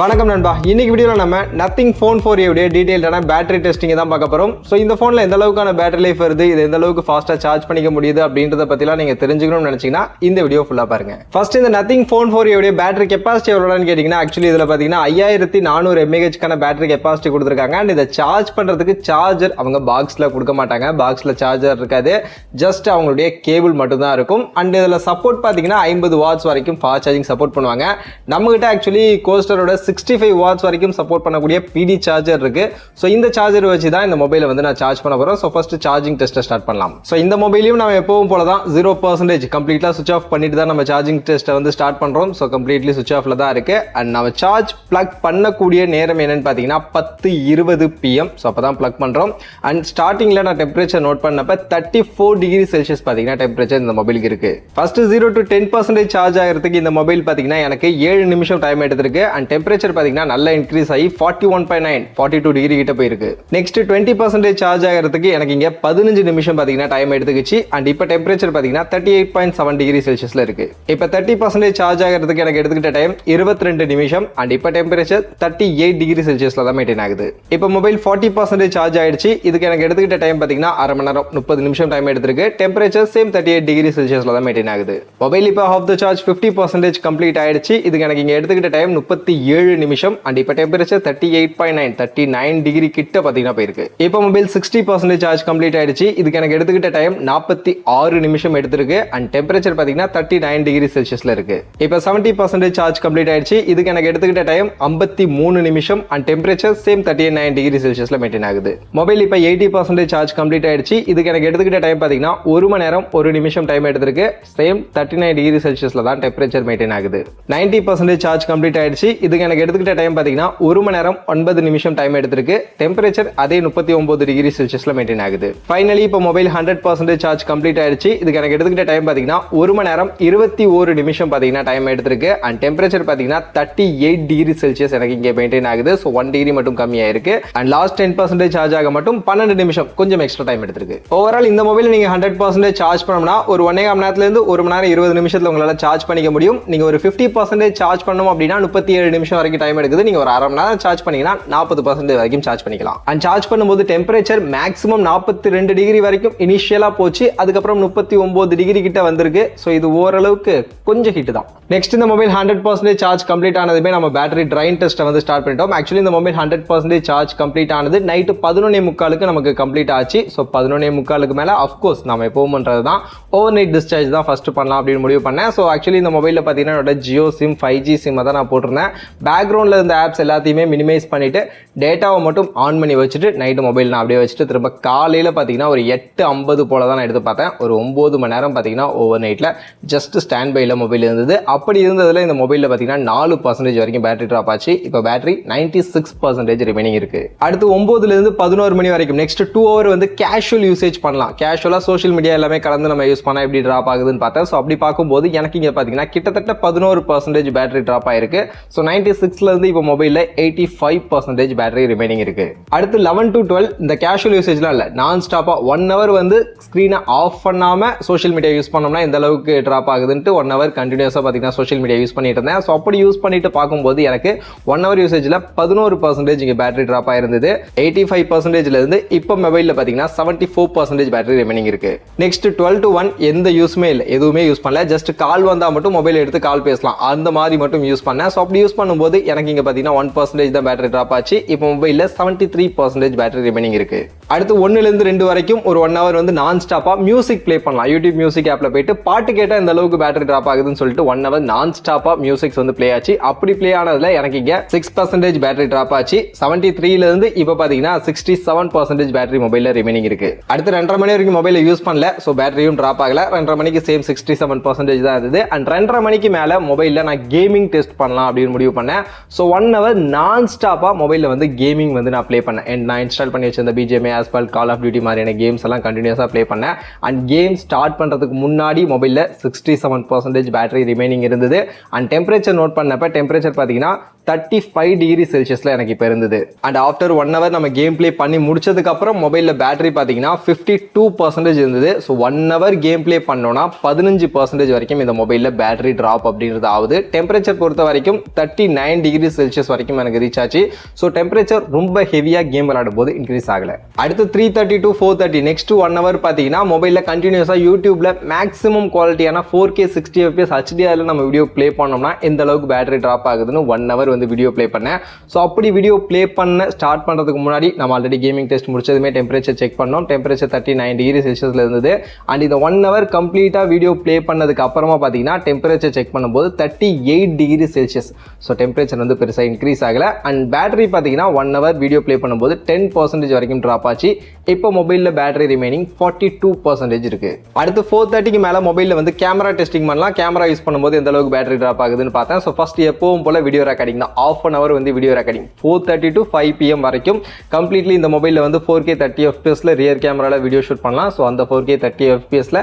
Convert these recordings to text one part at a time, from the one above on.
வணக்கம் நண்பா. இன்னைக்கு வீடியோவில் நம்ம நத்திங் ஃபோன் 4a உடைய டீடைல்டான பேட்டரி டெஸ்டிங் தான் பார்க்க போகிறோம். ஸோ இந்த ஃபோனில் எந்த அளவுக்கான பேட்டரி லைஃப் வருது, இது எந்த அளவுக்கு ஃபாஸ்ட்டாக சார்ஜ் பண்ணிக்க முடியுது அப்படின்றத பற்றிலாம் நீங்கள் தெரிஞ்சுக்கணும்னு நினச்சிங்கன்னா இந்த வீடியோ ஃபுல்லாக பாருங்க. ஃபர்ஸ்ட் இந்த நத்திங் ஃபோன் 4a உடைய பேட்டரி கெப்பாசிட்டி எவ்வளோன்னு கேட்டிங்கன்னா, ஆக்சுவலி இதில் பார்த்தீங்கன்னா 5400 mAh பேட்டரி கெப்பாசிட்டி கொடுத்துருக்காங்க. அண்ட் இதை சார்ஜ் பண்ணுறதுக்கு சார்ஜர் அவங்க பாக்ஸில் கொடுக்க மாட்டாங்க. பாக்ஸில் சார்ஜர் இருக்காது, ஜஸ்ட் அவங்களுடைய கேபிள் மட்டும் தான் இருக்கும். அண்ட் இதில் சப்போர்ட் பார்த்தீங்கன்னா 50 வாட்ஸ் வரைக்கும் ஃபாஸ்ட் சார்ஜிங் சப்போர்ட் பண்ணுவாங்க. நம்மகிட்ட ஆக்சுவலி கோஸ்டரோட 65 வாட்ஸ் வரைக்கும் சப்போர்ட் பண்ணக்கூடிய பிடி சார்ஜர் இருக்கு. ஸோ இந்த சார்ஜர் வச்சு தான் இந்த மொபைலை வந்து நான் சார்ஜ் பண்ண போகிறோம். ஸோ ஃபர்ஸ்ட் சார்ஜிங் டெஸ்ட்டை ஸ்டார்ட் பண்ணலாம். ஸோ இந்த மொபைலையும் நம்ம எப்பவும் போல தான் 0% கம்ப்ளீட்டாக சுவிச் ஆஃப் பண்ணிட்டு தான் நம்ம சார்ஜிங் டெஸ்ட்டை வந்து ஸ்டார்ட் பண்ணுறோம். ஸோ கம்ப்ளீட்லி சுவிச் ஆஃப்ல தான் இருக்கு. அண்ட் நம்ம சார்ஜ் பிளக் பண்ணக்கூடிய நேரம் என்னன்னு பார்த்தீங்கன்னா 10:20 PM. ஸோ அப்போ தான் பிளக் பண்ணுறோம். அண்ட் ஸ்டார்டிங்கில் நான் டெம்பரேச்சர் நோட் பண்ணப்ப 34 டிகிரி செல்சியஸ் பார்த்தீங்கன்னா டெம்பரேச்சர் இந்த மொபைலுக்கு இருக்கு. ஃபர்ஸ்ட் 0 to 10% சார்ஜ் ஆகிறதுக்கு இந்த மொபைல் பார்த்தீங்கன்னா எனக்கு 7 நிமிஷம் டைம் எடுத்திருக்கு. அண்ட் டெம்பரேச்சர் பார்த்தீங்கன்னா நல்லா இன்க்ரீஸ் ஆகி 41.9 42 டிகிரி கிட்ட போயிருக்கு. நெக்ஸ்ட் 20% சார்ஜ் ஆகிறதுக்கு எனக்கு இங்க 15 நிமிஷம் பார்த்தீங்கன்னா டைம் எடுத்துக்கிச்சு. அண்ட் இப்போ டெம்பரேச்சர் பார்த்தீங்கன்னா 38.7 டிகிரி செல்சியஸ்ல இருக்கு. இப்போ 30% சார்ஜ் ஆகிறதுக்கு எனக்கு எடுத்துக்கிட்ட டைம் 22 நிமிஷம். அண்ட் இப்போ டெம்பரேச்சர் 38 டிகிரி செல்சியஸ்ல தான் மெயின்டைன் ஆகுது. இப்போ மொபைல் 40% சார்ஜ் ஆயிடுச்சு. இதுக்கு எனக்கு எடுத்துக்கிட்ட டைம் பார்த்தீங்கன்னா அரை மணி நேரம் 30 நிமிஷம் டைம் எடுத்திருக்கு. டெம்பரேச்சர் சேம் 38 டிகிரி செல்சியஸ்ல தான் மெயின்டைன் ஆகுது. மொபைல் இப்போ ஹாஃப் த சார்ஜ் 50% கம்ப்ளீட் ஆயிடுச்சு. இதுக்கு எனக்கு இங்க எடுத்துக்கிட்ட டைம் 37 நிமிஷம். அண்ட் இப்போ டெம்பரேச்சர் 38.9 39 டிகிரி கிட்ட பார்த்தீங்கன்னா போயிருக்கு. இப்போ மொபைல் 60% சார்ஜ் கம்ப்ளீட் ஆயிடுச்சு. இதுக்கு எனக்கு எடுத்துக்கிட்ட டைம் 46 நிமிஷம் எடுத்திருக்கு. அண்ட் டெம்பரேச்சர் பார்த்தீங்கன்னா 39 டிகிரி செல்சியஸ்ல இருக்கு. இப்போ 70% சார்ஜ் கம்ப்ளீட் ஆயிடுச்சு. இதுக்கு எனக்கு எடுத்துக்கிட்ட டைம் 53 நிமிஷம். அண்ட் டெம்பரேச்சர் சேம் 39 டிகிரி செல்சியஸ்ல மெயின்டைன் ஆகுது. மொபைல் இப்போ 80% சார்ஜ் கம்ப்ளீட் ஆயிடுச்சு. இதுக்கு எனக்கு எடுத்துக்கிட்ட டைம் பார்த்தீங்கன்னா 1 மணி நேரம் 1 நிமிஷம் டைம் எடுத்திருக்கு. சேம் 39 டிகிரி செல்சியஸ்ல தான் டெம்பரேச்சர் மெயின்டைன் ஆகுது. 90% சார்ஜ் கம்ப்ளீட் ஆயிடுச்சு. இதுக்கு எனக்கு எடுத்துக்கிட்ட டைம் பார்த்தீங்கன்னா 1 மணி நேரம் 9 நிமிஷம் டைம் எடுத்திருக்கு. டெம்பரேச்சர் அதே 39 டிகிரி செல்சியஸ்ல மெயின்டைன் ஆகுது. ஃபைனலி இப்போ மொபைல் 100% சார்ஜ் கம்ப்ளீட் ஆயிடுச்சு. இதுக்கு எனக்கு எடுத்துக்கிட்ட டைம் பார்த்தீங்கன்னா 1 மணி நேரம் 21 நிமிஷம் பார்த்தீங்கன்னா டைம் எடுத்திருக்கு. அண்ட் டெம்பரேச்சர் பார்த்தீங்கன்னா 38 டிகிரி செல்சியஸ் எனக்கு இங்கே மெயின்டைன் ஆகுது. ஸோ 1 டிகிரி மட்டும் கம்மியாக இருக்கு. அண்ட் லாஸ்ட் 10% சார்ஜ் ஆக மட்டும் 12 நிமிஷம் கொஞ்சம் எக்ஸ்ட்ரா டைம் எடுத்திருக்கு. ஓவரால் இந்த மொபைல் நீங்க 100% சார்ஜ் பண்ணோம்னா ஒரு 1.5 மணி நேரத்துல இருந்து 1 மணி நேரம் 20 நிமிஷத்துல உங்களால சார்ஜ் பண்ணிக்க முடியும். நீங்க ஒரு 50% சார்ஜ் பண்ணணும் அப்படின்னா 37 நிமிஷம் வரைக்கும் டைம் எடுக்குது. நீங்க ஒரு அரை மணி நேரம் சார்ஜ் பண்ணீங்கன்னா 40% வரைக்கும் சார்ஜ் பண்ணிக்கலாம். அண்ட் சார்ஜ் பண்ணும்போது டெம்பரேச்சர் மேக்ஸிமம் 42 டிகிரி வரைக்கும் இனிஷியலா போச்சு. அதுக்கப்புறம் 39 டிகிரி கிட்ட வந்திருக்கு. ஸோ இது ஓரளவுக்கு கொஞ்சம் ஹீட் தான். நெக்ஸ்ட் இந்த மொபைல் 100% சார்ஜ் கம்ப்ளீட் ஆனதுமே நம்ம பேட்டரி ட்ரைன் டெஸ்ட்டை வந்து ஸ்டார்ட் பண்ணிட்டோம். ஆக்சுவலி இந்த மொபைல் 100% சார்ஜ் கம்ப்ளீட் ஆனது நைட்டு 11:45 நமக்கு கம்ப்ளீட் ஆச்சு. ஸோ 11:45 மேல அஃப்கோர்ஸ் நம்ம எப்பவும் பண்றது தான் ஓவர் நைட் டிஸ்சார்ஜ் தான் ஃபர்ஸ்ட் பண்ணலாம் அப்படின்னு முடிவு பண்ணேன். ஸோ ஆக்சுவலி இந்த மொபைலில் பார்த்தீங்கன்னா என்னோட ஜியோ சிம் 5G சிம் தான் நான் போட்டிருந்தேன். பேக்ரவுண்டில் இருந்த ஆப்ஸ் எல்லாத்தையுமே மினிமைஸ் பண்ணிட்டு டேட்டாவை மட்டும் ஆன் பண்ணி வச்சுட்டு நைட்டு மொபைல் நான் அப்படியே வச்சுட்டு திரும்ப காலையில் பார்த்தீங்கன்னா ஒரு 8:50 போல தான் நான் எடுத்து பார்த்தேன். ஒரு 9 மணி நேரம் பார்த்தீங்கன்னா ஓவர் நைட்டில் ஜஸ்ட் ஸ்டாண்ட் பையில் மொபைல் இருந்தது. அப்படி இருந்ததில் இந்த மொபைலில் பார்த்தீங்கன்னா 4% வரைக்கும் பேட்டரி ட்ராப் ஆச்சு. இப்போ பேட்டரி 96% ரிமைனிங் இருக்கு. அடுத்து 9லேருந்து 11 மணி வரைக்கும் நெக்ஸ்ட் 2 ஹவர் வந்து கேஷுவல் யூசேஜ் பண்ணலாம். கேஷுவலாக சோஷியல் மீடியா எல்லாமே கலந்து நம்ம யூஸ் பண்ணால் எப்படி ட்ராப் ஆகுதுன்னு பார்த்தேன். ஸோ அப்படி பார்க்கும்போது எனக்கு இங்கே பார்த்தீங்கன்னா கிட்டத்தட்ட 11% பேட்டரி ட்ராப் ஆயிருக்கு. ஸோ 96லேருந்து இப்போ மொபைலில் 85% பேட்டரி ரிமைனிங் இருக்கு. அடுத்து 11 to 12 இந்த கேஷுவல் யூசேஜ்லாம் இல்லை, நான் ஸ்டாப்பா 1 ஹவர் வந்து ஸ்க்ரீனை ஆஃப் பண்ணாம சோஷியல் மீடியா யூஸ் பண்ணோம்னா இந்த அளவுக்கு ட்ராப் ஆகுதுன்ட்டு 1 ஹவர் கண்டினியூஸாக பார்த்தீங்கன்னா சோஷியல் மீடியா யூஸ் பண்ணிட்டு இருந்தேன். ஸோ அப்படி யூஸ் பண்ணிட்டு பார்க்கும்போது எனக்கு 1 ஹவர் யூசேஜில் 11% இங்கே பேட்டரி ட்ராப் ஆயிருந்தது. 85%ல இருந்து இப்போ மொபைலில் பார்த்தீங்கன்னா 74% பேட்டரி ரிமைனிங் இருக்கு. நெக்ஸ்ட் 12 to 1 எந்த யூஸ்மே இல்லை, எதுவுமே யூஸ் பண்ணல. ஜஸ்ட் கால் வந்தால் மட்டும் மொபைல் எடுத்து கால் பேசலாம், அந்த மாதிரி மட்டும் யூஸ் பண்ணேன். ஸோ அப்படி யூஸ் பண்ணும்போது எனக்கு இங்கே பார்த்தீங்கன்னா 1% தான் பேட்டரி ட்ராப் ஆச்சு. இப்போ மொபைலில் 73% பேட்டரி ரிமைனிங் இருக்கு. அடுத்து 1லேருந்து 2 வரைக்கும் ஒரு 1 ஹவர் வந்து நான் ஸ்டாப்பா மியூசிக் ப்ளே பண்ணலாம். யூடியூப் மியூசிக் ஆப்ல போயிட்டு பாட்டு கேட்டால் இந்த அளவுக்கு பேட்டரி ட்ராப் ஆகுதுன்னு சொல்லிட்டு 1 ஹவர் நான் ஸ்டாப்பா மியூசிக்ஸ் வந்து ப்ளே ஆச்சு. அப்படி ப்ளே ஆனதுல எனக்கு இங்க 6% பேட்டரி ட்ராப் ஆச்சு. 73லேருந்து இப்போ பார்த்தீங்கன்னா 67% பேட்டரி மொபைலில் ரிமைனிங் இருக்கு. அடுத்து 2.5 மணி வரைக்கும் மொபைலை யூஸ் பண்ணல. ஸோ பேட்டரியும் ட்ராப் ஆகல. 2.5 மணிக்கு சேம் 67% தான் இருந்தது. அண்ட் 2.5 மணிக்கு மேலே மொபைலில் நான் கேமிங் டெஸ்ட் பண்ணலாம் அப்படின்னு முடிவு பண்ணேன். ஸோ 1 ஹவர் நான் ஸ்டாப்பா மொபைலில் வந்து கேமிங் வந்து நான் ப்ளே பண்ணேன். அண்ட் நான் இன்ஸ்டால் பண்ணி வச்சிருந்த BGMI, Asphalt, Call of Duty மாதிரியான கேம்ஸ் எல்லாம் கண்டினியூஸாக ப்ளே பண்ணேன். அண்ட் கேம் ஸ்டார்ட் பண்ணுறதுக்கு முன்னாடி மொபைலில் 67% பேட்டரி ரிமைனிங் இருந்தது. அண்ட் டெம்பரேச்சர் நோட் பண்ணப்ப டெம்பரேச்சர் பார்த்தீங்கன்னா 35 டிகிரி செல்சியஸில் எனக்கு இப்போ இருந்தது. அண்ட் ஆஃப்டர் 1 hour நம்ம கேம் ப்ளே பண்ணி முடிச்சதுக்கப்புறம் மொபைலில் பேட்டரி பார்த்தீங்கன்னா 52% இருந்தது. ஸோ 1 hour கேம் ப்ளே பண்ணோன்னா 15% வரைக்கும் இந்த மொபைலில் பேட்டரி ட்ராப் அப்படின்றது ஆகுது. டெம்பரேச்சர் பொறுத்த வரைக்கும் 39 டிகிரி செல்சியஸ் வரைக்கும் எனக்கு ரீச் ஆச்சு. ஸோ டெம்பரேச்சர் ரொம்ப ஹெவியாக கேம் விளையாடும் போது இன்க்ரீஸ் ஆகலை. அடுத்து 3:30 to 4:30 நெக்ஸ்ட் 1 hour பார்த்தீங்கன்னா மொபைலில் கண்டினியூஸாக யூடியூப்ல மேக்ஸிமம் குவாலிட்டியான 4K 60 FPS HDR நம்ம வீடியோ ப்ளே பண்ணோம்னா எந்த அளவுக்கு பேட்டரி ட்ராப் ஆகுதுன்னு 1 hour வந்து வீடியோ ப்ளே பண்ணேன். ஸோ அப்படி வீடியோ ப்ளே பண்ண ஸ்டார்ட் பண்ணுறதுக்கு முன்னாடி நம்ம ஆல்ரெடி கேமிங் டெஸ்ட் முடிச்சதுமே டெம்பரேச்சர் செக் பண்ணோம். டெம்பரேச்சர் 39 டிகிரி செல்சியஸில் இருந்தது. அண்ட் இந்த 1 hour கம்ப்ளீட்டாக வீடியோ ப்ளே பண்ணதுக்கு அப்புறமா பார்த்தீங்கன்னா டெம்பரேச்சர் செக் பண்ணும்போது 38 டிகிரி செல்சியஸ். ஸோ டெம்பரேச்சர் வந்து பெருசாக இன்க்ரீஸ் ஆகலை. அண்ட் பேட்டரி பார்த்தீங்கன்னா 1 hour வீடியோ ப்ளே பண்ணும்போது 10% வரைக்கும் ட்ராப் ஆச்சு. இப்போ மொபைலில் பேட்டரி ரிமைனிங் 42% இருக்கு. அடுத்து 4:30க்கு மேலே மொபைலில் வந்து கேமரா டெஸ்டிங் பண்ணலாம். கேமரா யூஸ் பண்ணும்போது எந்த அளவுக்கு பேட்டரி ட்ராப் ஆகுதுன்னு பார்த்தேன். ஸோ ஃபர்ஸ்ட் எப்பவும் போல வீடியோ ரெக்கார்டிங் தான். ½ an hour வந்து வீடியோ ரெக்கார்டிங் 4:30 to 5 PM வரைக்கும் கம்ப்ளீட்லி இந்த மொபைலில் வந்து 4K 30 FPSல ரியர் கேமராவில் வீடியோ ஷூட் பண்ணலாம். ஸோ அந்த 4K 30 FPSல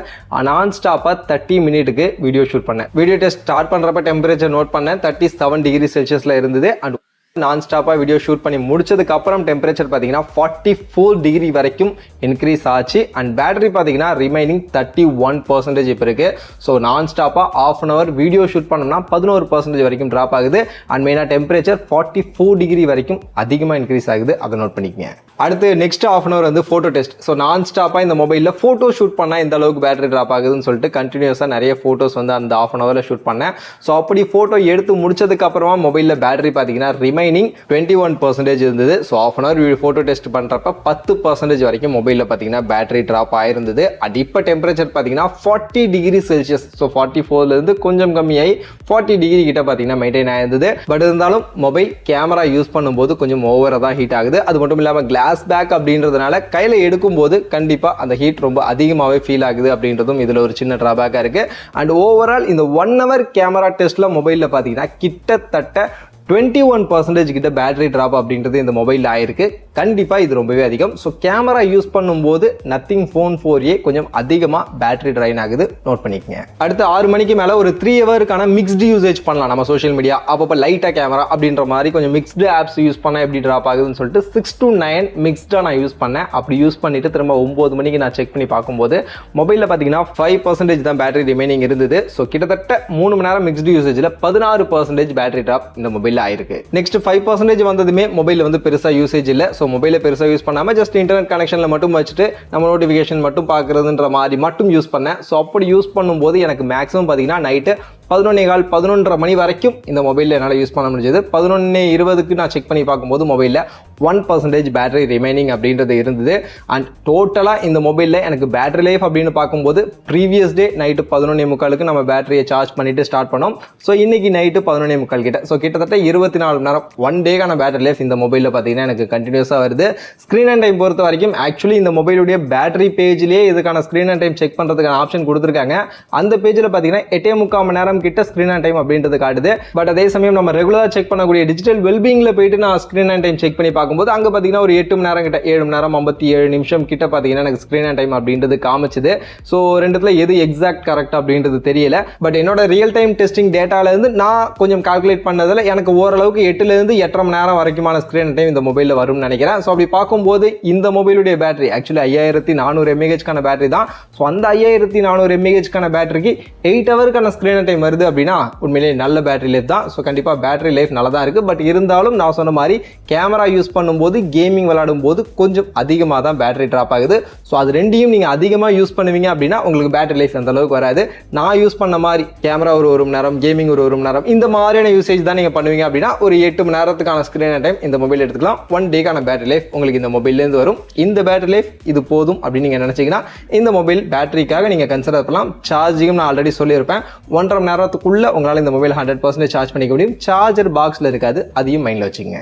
நான் ஸ்டாப்பாக 30 மினிட்டுக்கு வீடியோ ஷூட் பண்ணேன். வீடியோ டெஸ்ட் ஸ்டார்ட் பண்ணுறப்ப டெம்பரேச்சர் நோட் பண்ணேன் 37 டிகிரி செல்சியஸில் இருந்தது. அண்ட் நான் ஸ்டாப்பாக வீடியோ ஷூட் பண்ணி முடிச்சதுக்கு அப்புறம் டெம்பரேச்சர் பார்த்தீங்கன்னா 44 டிகிரி வரைக்கும் இன்க்ரீஸ் ஆச்சு. அண்ட் பேட்டரி பார்த்தீங்கன்னா ரிமைனிங் 31% இப்போ இருக்கு. ஸோ நான் ஸ்டாப்பாக ½ an hour வீடியோ ஷூட் பண்ணோம்னா 11% வரைக்கும் ட்ராப் ஆகுது. அண்ட் மெயினாக டெம்பரேச்சர் 44 டிகிரி வரைக்கும் அதிகமாக இன்க்ரீஸ் ஆகுது. அதை நோட் பண்ணிக்கங்க. அடுத்து நெக்ஸ்ட் ½ an hour வந்து ஃபோட்டோ டெஸ்ட். ஸோ நான் ஸ்டாப்பாக இந்த மொபைலில் ஃபோட்டோ ஷூட் பண்ணால் இந்த அளவுக்கு பேட்டரி ட்ராப் ஆகுதுன்னு சொல்லிட்டு கண்டினியூஸாக நிறைய ஃபோட்டோஸ் வந்து அந்த ½ an hourல ஷூட் பண்ணேன். ஸோ அப்படி ஃபோட்டோ எடுத்து முடிச்சதுக்கு அப்புறமா மொபைலில் பேட்டரி பார்த்தீங்கன்னா ரிமைனிங் 21% இருந்தது. So ½ an hour photo test பண்ணுறப்ப 10% வரைக்கும் மொபைலில் பார்த்தீங்கன்னா பேட்டரி ட்ராப் ஆயிருந்தது. அது இப்போ டெம்பரேச்சர் பார்த்தீங்கன்னா 40 டிகிரி செல்சியஸ். ஸோ 44லேருந்து கொஞ்சம் கம்மியாகி 40 டிகிரி கிட்ட பார்த்தீங்கன்னா மெயின்டைன் ஆயிருந்தது. பட் இருந்தாலும் மொபைல் கேமரா யூஸ் பண்ணும்போது கொஞ்சம் ஓவராக தான் ஹீட் ஆகுது. அது மட்டும் இல்லாமல் கிளாஸ் பேக் அப்படின்றதுனால கையில் எடுக்கும்போது கண்டிப்பாக அந்த ஹீட் ரொம்ப அதிகமாகவே ஃபீல் ஆகுது அப்படின்றதும் இதில் ஒரு சின்ன ட்ராபேக்காக இருக்குது. அண்ட் ஓவரால் இந்த 1 hour கேமரா டெஸ்ட்டில் மொபைலில் பார்த்தீங்கன்னா கிட்டத்தட்ட 21% கிட்ட பேட்டரி ட்ராப் அப்படின்றது இந்த மொபைலில் ஆயிருக்கு. கண்டிப்பாக இது ரொம்பவே அதிகம். ஸோ கேமரா யூஸ் பண்ணும்போது நத்திங் ஃபோன் 4a கொஞ்சம் அதிகமாக பேட்டரி ட்ரைன் ஆகுது. நோட் பண்ணிக்கங்க. அடுத்து 6 மணிக்கு மேலே ஒரு 3 hourக்கான மிக்ஸ்டு யூசேஜ் பண்ணலாம் நம்ம சோஷியல் மீடியா. அப்பப்போ லைட்டாக கேமரா அப்படின்ற மாதிரி கொஞ்சம் மிக்ஸ்டு ஆப்ஸ் யூஸ் பண்ணால் எப்படி ட்ராப் ஆகுதுன்னு சொல்லிட்டு 6 to 9 மிக்ஸ்டாக நான் யூஸ் பண்ணேன். அப்படி யூஸ் பண்ணிட்டு திரும்ப 9 மணிக்கு நான் செக் பண்ணி பார்க்கும்போது மொபைலில் பார்த்தீங்கன்னா 5% தான் பேட்டரி ரிமைனிங் இருந்தது. ஸோ கிட்டத்தட்ட 3 மணி நேரம் மிக்ஸ்டு யூசேஜில் 16% பேட்டரி ட்ராப் இந்த மொபைலில் ஆயிருக்கு. நெக்ஸ்ட் 5% வந்ததுமே மொபைல் வந்து பெருசா யூசேஜ் இல்ல. சோ மொபைலை பெருசா யூஸ் பண்ணாம ஜஸ்ட் இன்டர்நெட் கனெக்ஷன்ல மட்டும் வச்சுட்டு நம்ம நோட்டிஃபிகேஷன் மட்டும் பார்க்கிறதுன்ற மாதிரி மட்டும் யூஸ் பண்ணேன். ஸோ அப்படி யூஸ் பண்ணும்போது எனக்கு மேக்ஸிமம் பார்த்தீங்கன்னா நைட்டு 11:15 11:30 மணி வரைக்கும் இந்த மொபைலில் என்னால் யூஸ் பண்ண முடிஞ்சது. 11:20க்கு நான் செக் பண்ணி பார்க்கும்போது மொபைலில் 1% பேட்டரி ரிமைனிங் அப்படின்றது இருந்தது. அண்ட் டோட்டலாக இந்த மொபைலில் எனக்கு பேட்டரி லைஃப் அப்படின்னு பார்க்கும்போது ப்ரீவியஸ் டே நைட்டு 11:45க்கு நம்ம பேட்டரியை சார்ஜ் பண்ணிட்டு ஸ்டார்ட் பண்ணோம். ஸோ இன்னைக்கு நைட்டு 11:45 கிட்ட. ஸோ கிட்டத்தட்ட 24 மணி நேரம் 1 டேக்கான பேட்டரி லைஃப் இந்த மொபைலில் பார்த்தீங்கன்னா எனக்கு கண்டினியூஸாக வருது. ஸ்க்ரீன் அண்ட் டைம் பொறுத்த வரைக்கும் ஆக்சுவலி இந்த மொபைலுடைய பேட்டரி பேஜ்லேயே இதுக்கான ஸ்க்ரீன் அண்ட் டைம் செக் பண்ணுறதுக்கான ஆப்ஷன் கொடுத்துருக்காங்க. அந்த பேஜில் பார்த்தீங்கன்னா 8.25 மணி நேரம் கிட்ட ஸ்கிரீன் அண்ட் டைம் அப்படின்றது காட்டுது. பட் அதே சமயம் நம்ம ரெகுலரா செக் பண்ணக்கூடிய டிஜிட்டல் வெல்பீயிங்ல போயிட்டு நான் ஸ்கிரீன் அண்ட் டைம் செக் பண்ணி பார்க்கும்போது அங்க பாத்தீங்கன்னா ஒரு 8 மணி நேரம் கிட்ட 7 மணி நேரம் 57 நிமிஷம் கிட்ட பாத்தீங்கன்னா எனக்கு ஸ்கிரீன் அண்ட் டைம் அப்படின்றது காமிச்சுது. ஸோ ரெண்டுத்துல எது எக்ஸாக்ட் கரெக்ட் அப்படின்றது தெரியல. பட் என்னோட ரியல் டைம் டெஸ்டிங் டேட்டால இருந்து நான் கொஞ்சம் கால்குலேட் பண்ணதுல எனக்கு ஓரளவுக்கு 8ல இருந்து 8.5 மணி நேரம் வரைக்குமான ஸ்கிரீன் டைம் இந்த மொபைலில் வரும்னு நினைக்கிறேன். ஸோ அப்படி பார்க்கும்போது இந்த மொபைலுடைய பேட்டரி ஆக்சுவலி 5400 mAh பேட்டரி தான். ஸோ அந்த 5400 mAh பேட்டரிக்கு 8 ஹவருக்கான ஸ்கிரீன் டைம் வருது அப்படின்னா உண்மையிலேயே நல்ல பேட்டரி லைஃப் தான். ஸோ கண்டிப்பாக பேட்டரி லைஃப் நல்லா தான் இருக்குது. பட் இருந்தாலும் நான் சொன்ன மாதிரி கேமரா யூஸ் பண்ணும்போது கேமிங் விளையாடும் போது கொஞ்சம் அதிகமாக தான் பேட்டரி ட்ராப் ஆகுது. ஸோ அது ரெண்டையும் நீங்கள் அதிகமாக யூஸ் பண்ணுவீங்க அப்படின்னா உங்களுக்கு பேட்டரி லைஃப் அந்த அளவுக்கு வராது. நான் யூஸ் பண்ண மாதிரி கேமரா ஒரு 1 மணி நேரம், கேமிங் ஒரு 1 மணி நேரம், இந்த மாதிரியான யூசேஜ் தான் நீங்கள் பண்ணுவீங்க அப்படின்னா ஒரு 8 மணி நேரத்துக்கான ஸ்கிரீன் டைம் இந்த மொபைல் எடுத்துக்கலாம். 1 டேக்கான பேட்டரி லைஃப் உங்களுக்கு இந்த மொபைல்லேருந்து வரும். இந்த பேட்டரி லைஃப் இது போதும் அப்படின்னு நீங்கள் நினச்சிங்கன்னா இந்த மொபைல் பேட்டரிக்காக நீங்கள் கன்சிடர் பண்ணலாம். சார்ஜிங்கும் நான் ஆல்ரெடி சொல்லியிருப்பேன் 1.5 மணி நேரத்துக்குள்ள உங்களால் இந்த மொபைல் 100% சார்ஜ் பண்ணிக்க முடியும். சார்ஜர் பாக்ஸில் இருக்காது, அதையும் மைண்டில் வச்சுக்கோங்க.